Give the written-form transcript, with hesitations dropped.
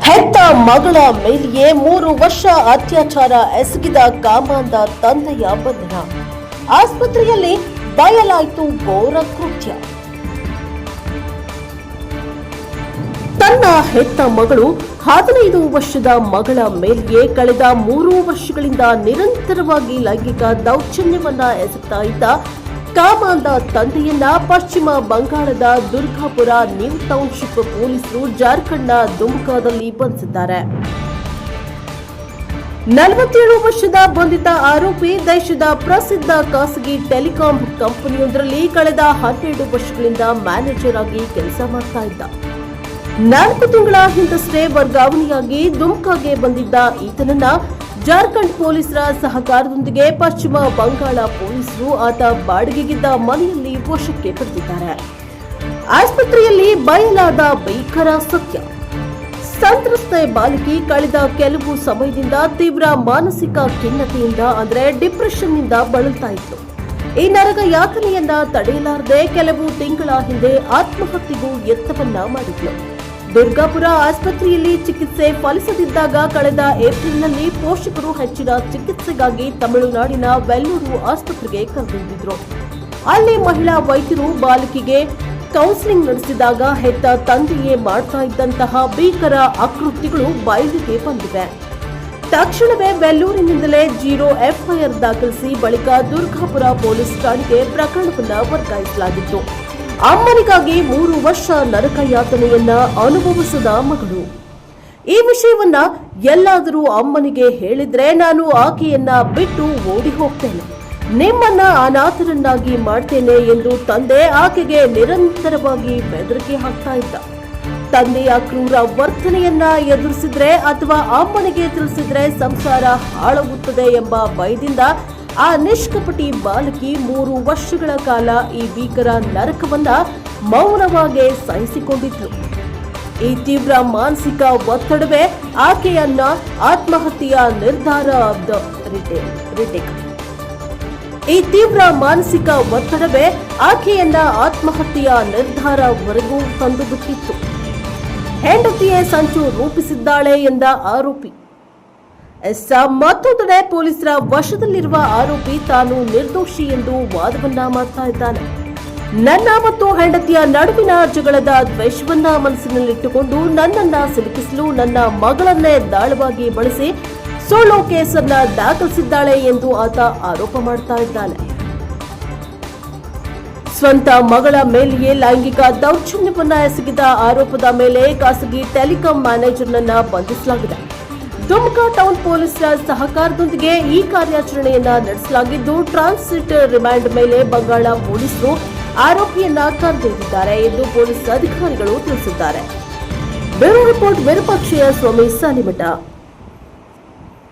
ಹೆತ್ತ ಮಗಳ ಮೇಲೆಯೇ 3 ವರ್ಷ ಅತ್ಯಾಚಾರ ಎಸಗಿದ ಕಾಮಾಂಧ ತಂದೆಯ ಬಂಧನ. ಆಸ್ಪತ್ರೆಯಲ್ಲಿ ಬಯಲಾಯಿತು ಘೋರ ಕೃತ್ಯ. ತನ್ನ ಹೆತ್ತ ಮಗಳು 15 ವರ್ಷದ ಮಗಳ ಮೇಲೆಯೇ ಕಳೆದ 3 ವರ್ಷಗಳಿಂದ ನಿರಂತರವಾಗಿ ಲೈಂಗಿಕ ದೌರ್ಜನ್ಯವನ್ನ ಎಸಗ್ತಾ ಇದ್ದ ಕಾಮಾಂಧ ತಂದೆಯನ್ನ ಪಶ್ಚಿಮ ಬಂಗಾಳದ ದುರ್ಗಾಪುರ ನ್ಯೂ ಟೌನ್ಶಿಪ್ ಪೊಲೀಸರು ಜಾರ್ಖಂಡ್ನ ದುಮ್ಕಾದಲ್ಲಿ ಬಂಧಿಸಿದ್ದಾರೆ. 47 ವರ್ಷದ ಬಂಧಿತ ಆರೋಪಿ ದೇಶದ ಪ್ರಸಿದ್ಧ ಖಾಸಗಿ ಟೆಲಿಕಾಂ ಕಂಪನಿಯೊಂದರಲ್ಲಿ ಕಳೆದ 12 ವರ್ಷಗಳಿಂದ ಮ್ಯಾನೇಜರ್ ಆಗಿ ಕೆಲಸ ಮಾಡ್ತಾ ಇದ್ದ. 4 ತಿಂಗಳ ಹಿಂದಷ್ಟೇ ವರ್ಗಾವಣೆಯಾಗಿ ದುಮ್ಕಾಗೆ ಬಂದಿದ್ದ ಈತನನ್ನ ಜಾರ್ಖಂಡ್ ಪೊಲೀಸರ ಸಹಕಾರದೊಂದಿಗೆ ಪಶ್ಚಿಮ ಬಂಗಾಳ ಪೊಲೀಸರು ಆತ ಬಾಡಿಗೆಗಿದ್ದ ಮನೆಯಲ್ಲಿ ವಶಕ್ಕೆ ಪಡೆದಿದ್ದಾರೆ. ಆಸ್ಪತ್ರೆಯಲ್ಲಿ ಬಯಲಾದ ಭೀಕರ ಸತ್ಯ. ಸಂತ್ರಸ್ತೆ ಬಾಲಕಿ ಕಳೆದ ಕೆಲವು ಸಮಯದಿಂದ ತೀವ್ರ ಮಾನಸಿಕ ಖಿನ್ನತೆಯಿಂದ ಅಂದರೆ ಡಿಪ್ರೆಷನ್ನಿಂದ ಬಳಲ್ತಾ ಇತ್ತು. ಈ ನರಕ ಯಾತನೆಯನ್ನ ತಡೆಯಲಾರದೆ ಕೆಲವು ತಿಂಗಳ ಹಿಂದೆ ಆತ್ಮಹತ್ಯೆಗೂ ಯತ್ನವನ್ನ ಮಾಡಿದ್ಲು. ದುರ್ಗಾಪುರ ಆಸ್ಪತ್ರೆಯಲ್ಲಿ ಚಿಕಿತ್ಸೆ ಫಲಿಸದಿದ್ದಾಗ ಕಳೆದ ಏಪ್ರಿಲ್ನಲ್ಲಿ ಪೋಷಕರು ಹೆಚ್ಚಿನ ಚಿಕಿತ್ಸೆಗಾಗಿ ತಮಿಳುನಾಡಿನ ವೆಲ್ಲೂರು ಆಸ್ಪತ್ರೆಗೆ ಕರೆದೊಯ್ದಿದ್ರು. ಅಲ್ಲಿ ಮಹಿಳಾ ವೈದ್ಯರು ಬಾಲಕಿಗೆ ಕೌನ್ಸಿಲಿಂಗ್ ನಡೆಸಿದಾಗ ಹೆತ್ತ ತಂದೆಯೇ ಮಾಡ್ತಾ ಇದ್ದಂತಹ ಭೀಕರ ಅಕೃತ್ಯಗಳು ಬಯಲಿಗೆ ಬಂದಿವೆ. ತಕ್ಷಣವೇ ವೆಲ್ಲೂರಿನಿಂದಲೇ 0 ಎಫ್ಐಆರ್ ದಾಖಲಿಸಿ ಬಳಿಕ ದುರ್ಗಾಪುರ ಪೊಲೀಸ್ ಠಾಣೆಗೆ ಪ್ರಕರಣವನ್ನು ವರ್ಗಾಯಿಸಲಾಗಿತ್ತು. ಅಮ್ಮನಿಗಾಗಿ 3 ವರ್ಷ ನರಕ ಯಾತನೆಯನ್ನ ಅನುಭವಿಸಿದ ಮಗಳು. ಈ ವಿಷಯವನ್ನ ಎಲ್ಲಾದರೂ ಅಮ್ಮನಿಗೆ ಹೇಳಿದ್ರೆ ನಾನು ಆಕೆಯನ್ನ ಬಿಟ್ಟು ಓಡಿ ಹೋಗ್ತೇನೆ, ನಿಮ್ಮನ್ನ ಅನಾಥರನ್ನಾಗಿ ಮಾಡ್ತೇನೆ ಎಂದು ತಂದೆ ಆಕೆಗೆ ನಿರಂತರವಾಗಿ ಬೆದರಿಕೆ ಹಾಕ್ತಾ ಇದ್ದ. ತಂದೆಯ ಕ್ರೂರ ವರ್ತನೆಯನ್ನ ಎದುರಿಸಿದ್ರೆ ಅಥವಾ ಅಮ್ಮನಿಗೆ ತಿಳಿಸಿದ್ರೆ ಸಂಸಾರ ಹಾಳಾಗುತ್ತದೆ ಎಂಬ ಭಯದಿಂದ ಆ ನಿಷ್ಕಪಟಿ ಬಾಲಕಿ 3 ವರ್ಷಗಳ ಕಾಲ ಈ ಭೀಕರ ನರಕವನ್ನ ಮೌನವಾಗಿ ಸಹಿಸಿಕೊಂಡಿದ್ರು. ಈ ತೀವ್ರ ಮಾನಸಿಕ ಒತ್ತಡವೇ ಆಕೆಯನ್ನ ಆತ್ಮಹತ್ಯೆಯ ನಿರ್ಧಾರವರೆಗೂ ತಂದುಬಿಟ್ಟಿತ್ತು. ಹೆಂಡತಿಯೇ ಸಂಚು ರೂಪಿಸಿದ್ದಾಳೆ ಎಂದ ಆರೋಪಿ. ಮತ್ತೊಂದೆಡೆ ಪೊಲೀಸರ ವಶದಲ್ಲಿರುವ ಆರೋಪಿ ತಾನು ನಿರ್ದೋಷಿ ಎಂದು ವಾದವನ್ನ ಮಾಡ್ತಾ ಇದ್ದಾನೆ. ನನ್ನ ಮತ್ತು ಹೆಂಡತಿಯ ನಡುವಿನ ಜಗಳದ ದ್ವೇಷವನ್ನ ಮನಸ್ಸಿನಲ್ಲಿಟ್ಟುಕೊಂಡು ನನ್ನನ್ನ ಸಿಲುಕಿಸಲು ನನ್ನ ಮಗಳನ್ನೇ ದಾಳವಾಗಿ ಬಳಸಿ ಸುಳ್ಳು ಕೇಸನ್ನ ದಾಖಲಿಸಿದ್ದಾಳೆ ಎಂದು ಆತ ಆರೋಪ ಮಾಡ್ತಾ ಇದ್ದಾನೆ. ಸ್ವಂತ ಮಗಳ ಮೇಲೆಯೇ ಲೈಂಗಿಕ ದೌರ್ಜನ್ಯವನ್ನ ಎಸಗಿದ ಆರೋಪದ ಮೇಲೆ ಖಾಸಗಿ ಟೆಲಿಕಾಂ ಮ್ಯಾನೇಜರ್ನನ್ನ ಬಂಧಿಸಲಾಗಿದೆ. ದುಮ್ಕಾ ಟೌನ್ ಪೊಲೀಸರ ಸಹಕಾರದೊಂದಿಗೆ ಈ ಕಾರ್ಯಾಚರಣೆಯನ್ನ ನಡೆಸಲಾಗಿದ್ದು ಟ್ರಾನ್ಸಿಟ್ ರಿಮಾಂಡ್ ಮೇಲೆ ಬಂಗಾಳ ಪೊಲೀಸರು ಆರೋಪಿಯನ್ನ ಕರೆದೊಯ್ದಿದ್ದಾರೆ ಎಂದು ಪೊಲೀಸ್ ಅಧಿಕಾರಿಗಳು ತಿಳಿಸಿದ್ದಾರೆ. ಬ್ಯೂರೋ ರಿಪೋರ್ಟ್ ವಿರೂಪಾಕ್ಷಯ್ಯ ಸ್ವಾಮಿ ಸಾಲಿಮಠ.